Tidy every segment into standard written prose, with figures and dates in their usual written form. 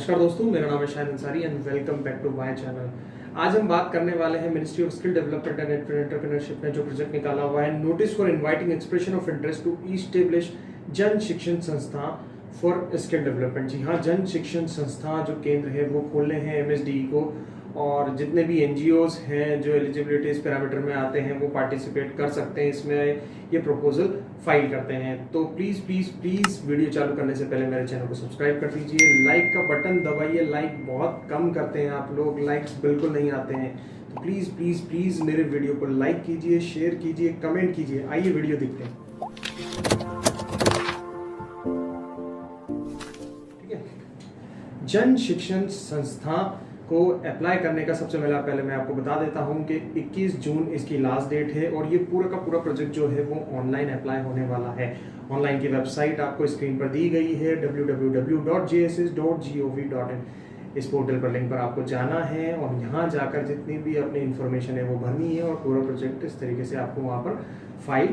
नमस्कार दोस्तों, मेरा नाम है Shahid Ansari and welcome back to my channel. आज हम बात करने वाले हैं ministry of skill development and entrepreneurship ने जो प्रोजेक्ट निकाला हुआ है, notice for inviting expression of interest to establish Jan Shikshan संस्था फॉर स्किल डेवलपमेंट। जी हाँ, जन शिक्षण संस्था जो केंद्र है वो खोलने हैं MSDE को, और जितने भी NGOs हैं जो एलिजिबिलिटी इस पैरामीटर में आते हैं वो पार्टिसिपेट कर सकते हैं, इसमें ये प्रपोजल फाइल करते हैं। तो प्लीज़ प्लीज़ प्लीज़ वीडियो चालू करने से पहले मेरे चैनल को सब्सक्राइब कर दीजिए, लाइक का बटन दबाइए। लाइक बहुत कम करते हैं आप लोग, लाइक्स बिल्कुल नहीं आते हैं, तो प्लीज़ प्लीज़ प्लीज़ मेरे वीडियो को लाइक कीजिए, शेयर कीजिए, कमेंट कीजिए। आइए वीडियो देखते हैं। ठीक है, जन शिक्षण संस्था को अप्लाई करने का सबसे पहले मैं आपको बता देता हूं कि 21 जून इसकी लास्ट डेट है, और ये पूरा का पूरा प्रोजेक्ट जो है वो ऑनलाइन अप्लाई होने वाला है। ऑनलाइन की वेबसाइट आपको स्क्रीन पर दी गई है www.jss.gov.in। इस पोर्टल पर लिंक पर आपको जाना है और यहाँ जाकर जितनी भी अपनी इंफॉर्मेशन है वो भरनी है, और पूरा प्रोजेक्ट इस तरीके से आपको वहाँ पर फाइल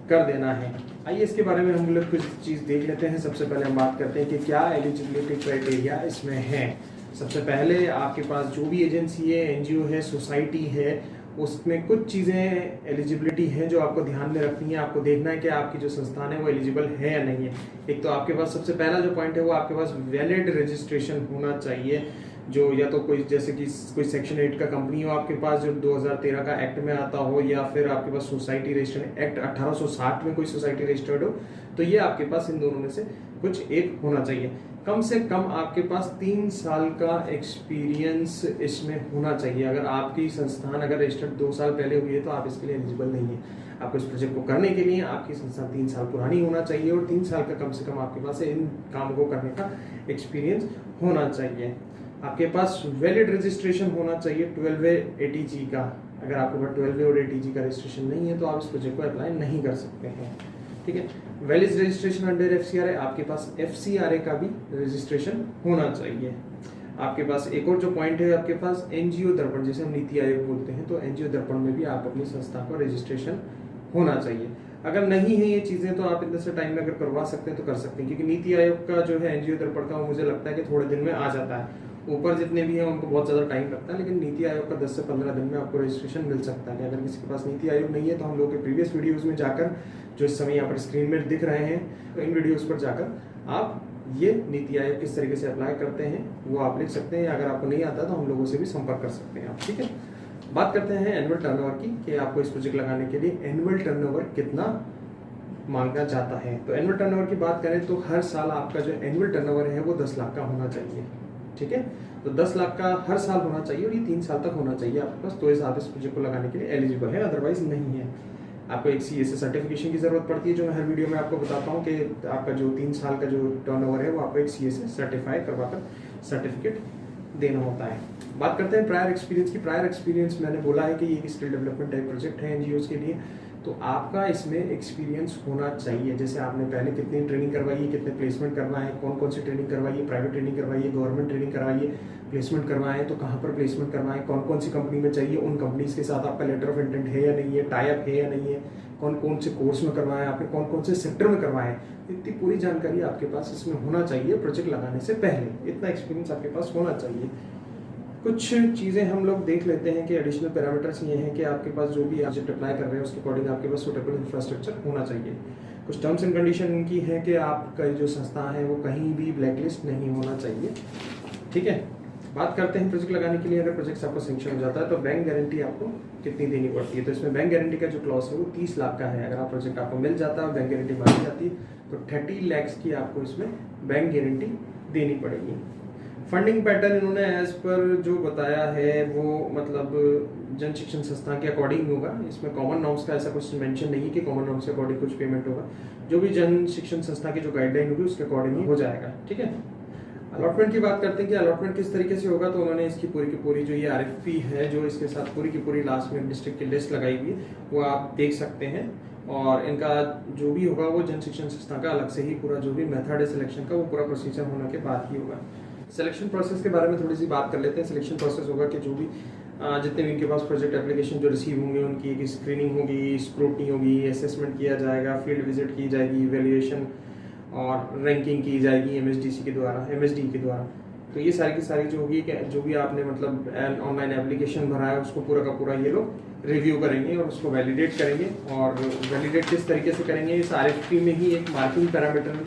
कर देना है। आइए इसके बारे में हम लोग कुछ चीज़ देख लेते हैं। सबसे पहले हम बात करते हैं कि क्या एलिजिबिलिटी क्राइटेरिया इसमें है। सबसे पहले आपके पास जो भी एजेंसी है, NGO है, सोसाइटी है, उसमें कुछ चीज़ें एलिजिबिलिटी हैं जो आपको ध्यान में रखनी है। आपको देखना है कि आपकी जो संस्थान है वो एलिजिबल है या नहीं है। एक तो आपके पास सबसे पहला जो पॉइंट है वो आपके पास वैलिड रजिस्ट्रेशन होना चाहिए, जो या तो कोई जैसे कि कोई सेक्शन 8 का कंपनी हो आपके पास जो 2013 का एक्ट में आता हो, या फिर आपके पास सोसाइटी रजिस्ट्रेशन एक्ट 1860 में कोई सोसाइटी रजिस्टर्ड हो, तो ये आपके पास इन दोनों में से कुछ एक होना चाहिए। कम से कम आपके पास 3 साल का एक्सपीरियंस इसमें होना चाहिए। अगर आपकी संस्थान अगर रजिस्टर्ड 2 साल पहले हुई है तो आप इसके लिए एलिजिबल नहीं है। आपको इस प्रोजेक्ट को करने के लिए आपकी संस्थान 3 साल पुरानी होना चाहिए, और 3 साल का कम से कम आपके पास इन काम को करने का एक्सपीरियंस होना चाहिए। आपके पास वैलिड रजिस्ट्रेशन होना चाहिए 12A ATG का। अगर आपके पास 12A और ATG का रजिस्ट्रेशन नहीं है तो आप इस प्रोजेक्ट को अप्लाई नहीं कर सकते हैं। ठीक है, वैलिड रजिस्ट्रेशन अंडर FCRA, आपके पास FCRA का भी रजिस्ट्रेशन होना चाहिए। आपके पास एक और जो पॉइंट है, आपके पास NGO दर्पण, जैसे हम नीति आयोग बोलते हैं, तो NGO दर्पण में भी आप अपनी संस्था का रजिस्ट्रेशन होना चाहिए। अगर नहीं है ये चीज़ें तो आप इतने से टाइम में अगर करवा सकते हैं तो कर सकते हैं, क्योंकि नीति आयोग का जो है NGO दर्पण का, वो मुझे लगता है कि थोड़े दिन में आ जाता है। ऊपर जितने भी हैं उनको बहुत ज़्यादा टाइम लगता है, लेकिन नीति आयोग का 10 से 15 दिन में आपको रजिस्ट्रेशन मिल सकता है। अगर किसी के पास नीति आयोग नहीं है तो हम लोग के प्रीवियस वीडियोस में जाकर, जो इस समय यहाँ पर स्क्रीन में दिख रहे हैं, तो इन वीडियोस पर जाकर आप ये नीति आयोग किस तरीके से अप्लाई करते हैं वो आप लिख सकते हैं। अगर आपको नहीं आता तो हम लोगों से भी संपर्क कर सकते हैं आप। ठीक है, बात करते हैं एनुअल टर्नओवर की, कि आपको इस प्रोजेक्ट लगाने के लिए एनुअल टर्नओवर कितना मांगा जाता है। तो एनुअल टर्नओवर की बात करें तो हर साल आपका जो एनुअल टर्नओवर है वो 10 लाख का होना चाहिए। ठीक है, तो 10 लाख का हर साल होना चाहिए, और ये 3 साल तक होना चाहिए आपके पास, तो इस आप इस प्रोजेक्ट को लगाने के लिए एलिजिबल है, अदरवाइज नहीं है। आपको एक CSA सर्टिफिकेशन की जरूरत पड़ती है, जो मैं हर वीडियो में आपको बताता हूँ कि आपका जो 3 साल का जो टर्नओवर है वो आपको एक CSA सर्टिफाई करवाकर सर्टिफिकेट देना होता है। बात करते हैं प्रायर एक्सपीरियंस की। प्रायर एक्सपीरियंस मैंने बोला है कि ये स्किल डेवलपमेंट टाइप प्रोजेक्ट है NGOs के लिए, तो आपका इसमें एक्सपीरियंस होना चाहिए। जैसे आपने पहले कितनी ट्रेनिंग करवाई है, कितने प्लेसमेंट करवाए हैं, कौन कौन सी ट्रेनिंग करवाई है, प्राइवेट ट्रेनिंग करवाई है, गवर्नमेंट ट्रेनिंग करवाई है, प्लेसमेंट करवाए तो कहाँ पर प्लेसमेंट करवाएं, कौन कौन सी कंपनी में चाहिए, उन कंपनीज के साथ आपका लेटर ऑफ इंटेंट है या नहीं है, टाई अप है या नहीं है, कौन कौन से कोर्स में करवाएं आपने, कौन कौन से सेक्टर में करवाएं, इतनी पूरी जानकारी आपके पास इसमें होना चाहिए। प्रोजेक्ट लगाने से पहले इतना एक्सपीरियंस आपके पास होना चाहिए। कुछ चीज़ें हम लोग देख लेते हैं कि एडिशनल पैरामीटर्स ये हैं कि आपके पास जो भी प्रोजेक्ट अप्लाई कर रहे हैं उसके अकॉर्डिंग आपके पास सूटेबल इंफ्रास्ट्रक्चर होना चाहिए। कुछ टर्म्स एंड कंडीशन इनकी है कि आपका जो संस्था है वो कहीं भी ब्लैकलिस्ट नहीं होना चाहिए। ठीक है, बात करते हैं प्रोजेक्ट लगाने के लिए अगर प्रोजेक्ट आपको सेंक्शन हो जाता है तो बैंक गारंटी आपको कितनी देनी पड़ती है। तो इसमें बैंक गारंटी का जो क्लॉज है वो 30 लाख का है। अगर आप प्रोजेक्ट आपको मिल जाता है, बैंक गारंटी मानी जाती है, तो 30 लाख की आपको इसमें बैंक गारंटी देनी पड़ेगी। फंडिंग पैटर्न इन्होंने एज पर जो बताया है वो मतलब जन शिक्षण संस्था के अकॉर्डिंग होगा। इसमें कॉमन नॉर्म्स का ऐसा कुछ मेंशन नहीं है कि कॉमन नॉर्म्स के अकॉर्डिंग कुछ पेमेंट होगा। जो भी जन शिक्षण संस्था की जो गाइडलाइन होगी उसके अकॉर्डिंग ही हो जाएगा। ठीक है, अलॉटमेंट की बात करते हैं कि अलॉटमेंट किस तरीके से होगा। तो उन्होंने इसकी पूरी की पूरी जो ये RFP है, जो इसके साथ पूरी की पूरी लास्ट में डिस्ट्रिक्ट की लिस्ट लगाई हुई है, वो आप देख सकते हैं। और इनका जो भी होगा वो जन शिक्षण संस्था का अलग से ही पूरा जो भी मेथड है सिलेक्शन का, वो पूरा प्रोसीजर होने के बाद ही होगा। सिलेक्शन प्रोसेस के बारे में थोड़ी सी बात कर लेते हैं। सिलेक्शन प्रोसेस होगा कि जो भी जितने भी इनके पास प्रोजेक्ट एप्लीकेशन जो रिसीव होंगे उनकी एक स्क्रीनिंग होगी, स्क्रूटनी होगी, असेसमेंट किया जाएगा, फील्ड विजिट की जाएगी, इवैल्यूएशन और रैंकिंग की जाएगी MSDC के द्वारा, MSD के द्वारा। तो ये सारी की सारी जो भी आपने मतलब ऑनलाइन एप्लीकेशन भरा है उसको पूरा का पूरा ये लोग रिव्यू करेंगे और उसको वैलिडेट करेंगे। और वैलिडेट किस तरीके से करेंगे, इस RFP में ही एक मार्किंग पैरामीटर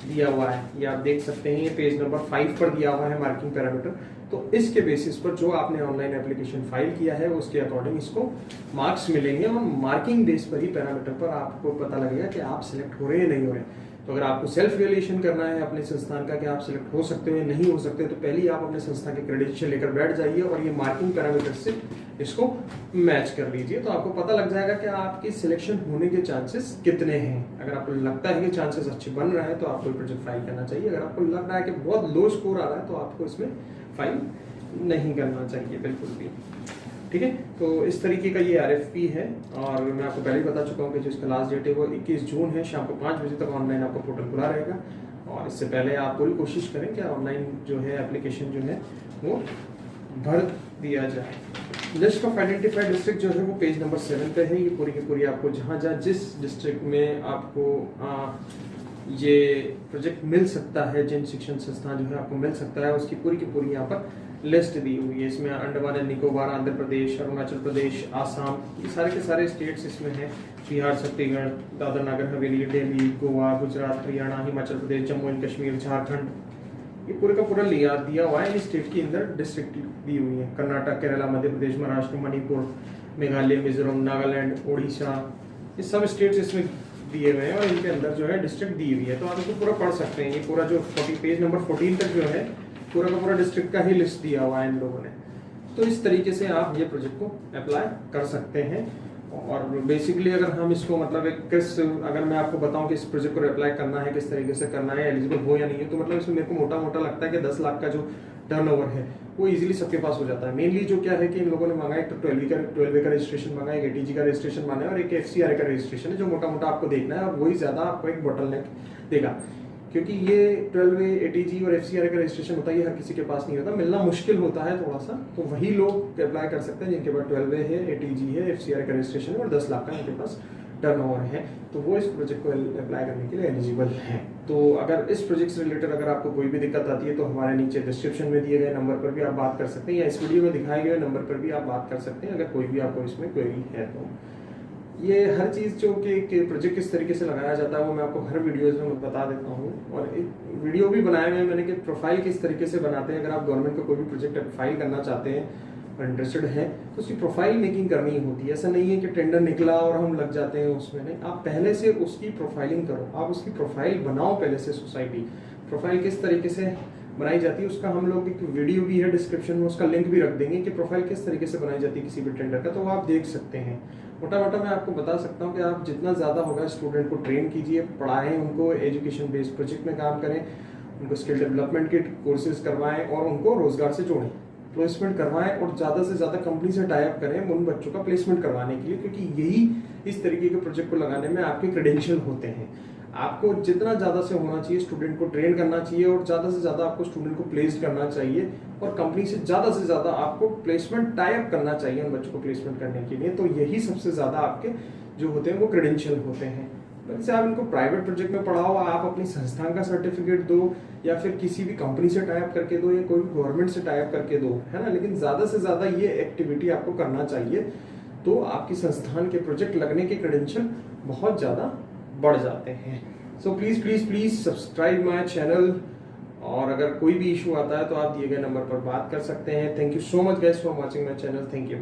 दिया हुआ है, ये आप देख सकते हैं, ये पेज नंबर 5 पर दिया हुआ है मार्किंग पैरामीटर। तो इसके बेसिस पर जो आपने ऑनलाइन एप्लीकेशन फाइल किया है उसके अकॉर्डिंग इसको मार्क्स मिलेंगे और मार्किंग बेस पर ही पैरामीटर पर आपको पता लगेगा कि आप सिलेक्ट हो रहे हैं नहीं हो रहे। तो अगर आपको सेल्फ वैल्यूएशन करना है अपने संस्थान का कि आप सिलेक्ट हो सकते हो या नहीं हो सकते, तो पहले ही आप अपने संस्थान के क्रेडेंशियल लेकर बैठ जाइए और ये मार्किंग पैरामीटर से इसको मैच कर लीजिए। तो आपको पता लग जाएगा कि आपकी सिलेक्शन होने के चांसेस कितने हैं। अगर आपको लगता है कि चांसेस अच्छे बन रहे हैं तो आपको प्रोजेक्ट फाइल करना चाहिए। अगर आपको लग रहा है कि बहुत लो स्कोर आ रहा है तो आपको इसमें फाइल नहीं करना चाहिए बिल्कुल भी। ठीक है, तो इस तरीके का ये RFP है। और मैं आपको पहले ही बता चुका हूँ कि जो इसका लास्ट डेट है वो 21 जून है, शाम को 5 बजे तक ऑनलाइन आपका पोर्टल खुला रहेगा। और इससे पहले आप पूरी कोशिश करें कि ऑनलाइन जो है एप्लीकेशन जो है वो भर दिया जाए। लिस्ट ऑफ आइडेंटिफाइड डिस्ट्रिक्ट जो है वो पेज नंबर 7 पे है। ये पूरी की पूरी आपको जहाँ जिस डिस्ट्रिक्ट में आपको ये प्रोजेक्ट मिल सकता है, जिन शिक्षण संस्थान जो है आपको मिल सकता है, उसकी पूरी की पूरी यहाँ पर लिस्ट दी हुई है। इसमें अंडमान एंड निकोबार, आंध्र प्रदेश, अरुणाचल प्रदेश, आसाम, ये सारे के सारे स्टेट्स इसमें हैं। बिहार, छत्तीसगढ़, दादर नगर हवेली, दिल्ली, गोवा, गुजरात, हरियाणा, हिमाचल प्रदेश, जम्मू एंड कश्मीर, झारखंड, ये पूरे का पूरा दिया हुआ है। इस स्टेट के अंदर डिस्ट्रिक्ट दी हुई है। कर्नाटक, केरला, मध्य प्रदेश, महाराष्ट्र, मणिपुर, मेघालय, मिजोरम, नागालैंड, उड़ीसा, ये सब स्टेट्स इसमें दिए हुए हैं और इनके अंदर जो है डिस्ट्रिक्ट दी हुई है। तो आप इसको पूरा पढ़ सकते हैं। ये पूरा जो पेज नंबर 14 तक जो है पूरा का पूरा डिस्ट्रिक्ट का ही लिस्ट दिया हुआ है इन लोगों ने। तो इस तरीके से आप ये प्रोजेक्ट को अप्लाई कर सकते हैं। और बेसिकली अगर हम इसको मतलब अगर मैं आपको बताऊं कि इस प्रोजेक्ट को अप्लाई करना है, किस तरीके से करना है, एलिजिबल हो या नहीं है, तो मतलब इसमें मेरे को मोटा मोटा लगता है कि 10 लाख का जो टर्नओवर है वो इजीली सबके पास हो जाता है। मेनली जो क्या है कि इन लोगों ने मांगा एक तो 12A का रजिस्ट्रेशन मांगा, एक ATG का रजिस्ट्रेशन मांगा और एक FCRA का रजिस्ट्रेशन है, जो मोटा मोटा आपको देखना है और वही ज्यादा आपको एक बॉटलनेक देगा। क्योंकि ये 12A, ATG और FCRA का रजिस्ट्रेशन होता है, ये हर किसी के पास नहीं होता, मिलना मुश्किल होता है थोड़ा सा। तो वही लोग अप्लाई कर सकते हैं जिनके पास 12A है, ATG है, FCRA का रजिस्ट्रेशन है और 10 लाख का इनके पास टर्नओवर है, तो वो इस प्रोजेक्ट को अप्लाई करने के लिए एलिजिबल हैं। तो अगर इस प्रोजेक्ट से रिलेटेड अगर आपको कोई भी दिक्कत आती है तो हमारे नीचे डिस्क्रिप्शन में दिए गए नंबर पर भी आप बात कर सकते हैं, या इस वीडियो में दिखाए गए नंबर पर भी आप बात कर सकते हैं अगर कोई भी आपको इसमें क्वेरी है। तो ये हर चीज़ जो कि प्रोजेक्ट किस तरीके से लगाया जाता है वो मैं आपको हर वीडियोज़ में बता देता हूँ। और एक वीडियो भी बनाए हुए हैं मैंने कि प्रोफाइल किस तरीके से बनाते हैं। अगर आप गवर्नमेंट का कोई भी प्रोजेक्ट फाइल करना चाहते हैं और इंटरेस्टेड हैं तो उसकी प्रोफाइल मेकिंग करनी होती है। ऐसा नहीं है कि टेंडर निकला और हम लग जाते हैं उसमें, नहीं, आप पहले से उसकी प्रोफाइलिंग करो, आप उसकी प्रोफाइल बनाओ पहले से। सोसाइटी प्रोफाइल किस तरीके से बनाई जाती है उसका हम लोग एक वीडियो भी है डिस्क्रिप्शन में, उसका लिंक भी रख देंगे कि प्रोफाइल किस तरीके से बनाई जाती है किसी भी टेंडर का, तो वो आप देख सकते हैं। मोटा मोटा मैं आपको बता सकता हूँ कि आप जितना ज़्यादा होगा स्टूडेंट को ट्रेन कीजिए, पढ़ाएं उनको, एजुकेशन बेस्ड प्रोजेक्ट में काम करें, उनको स्किल डेवलपमेंट के कोर्सेज करवाएं और उनको रोजगार से जोड़ें, प्लेसमेंट करवाएं और ज़्यादा से ज़्यादा कंपनी से टाई अप करें उन बच्चों का प्लेसमेंट करवाने के लिए, क्योंकि यही इस तरीके के प्रोजेक्ट को लगाने में आपके क्रेडेंशियल होते हैं। आपको जितना ज़्यादा से होना चाहिए, स्टूडेंट को ट्रेन करना चाहिए और ज़्यादा से ज़्यादा आपको स्टूडेंट को प्लेस्ड करना चाहिए और कंपनी से ज़्यादा आपको प्लेसमेंट टाई अप करना चाहिए उन बच्चों को प्लेसमेंट करने के लिए। तो यही सबसे ज़्यादा आपके जो होते हैं वो क्रेडेंशियल होते हैं। वैसे आप इनको प्राइवेट प्रोजेक्ट में पढ़ाओ, आप अपनी संस्थान का सर्टिफिकेट दो या फिर किसी भी कंपनी से टाई अप करके दो या कोई भी गवर्नमेंट से टाई अप करके दो, है ना, लेकिन ज़्यादा से ज़्यादा ये एक्टिविटी आपको करना चाहिए, तो आपकी संस्थान के प्रोजेक्ट लगने के क्रेडेंशियल बहुत ज़्यादा बढ़ जाते हैं। So please subscribe my channel, और अगर कोई भी इशू आता है तो आप दिए गए नंबर पर बात कर सकते हैं। Thank you so much guys for watching my channel. Thank you.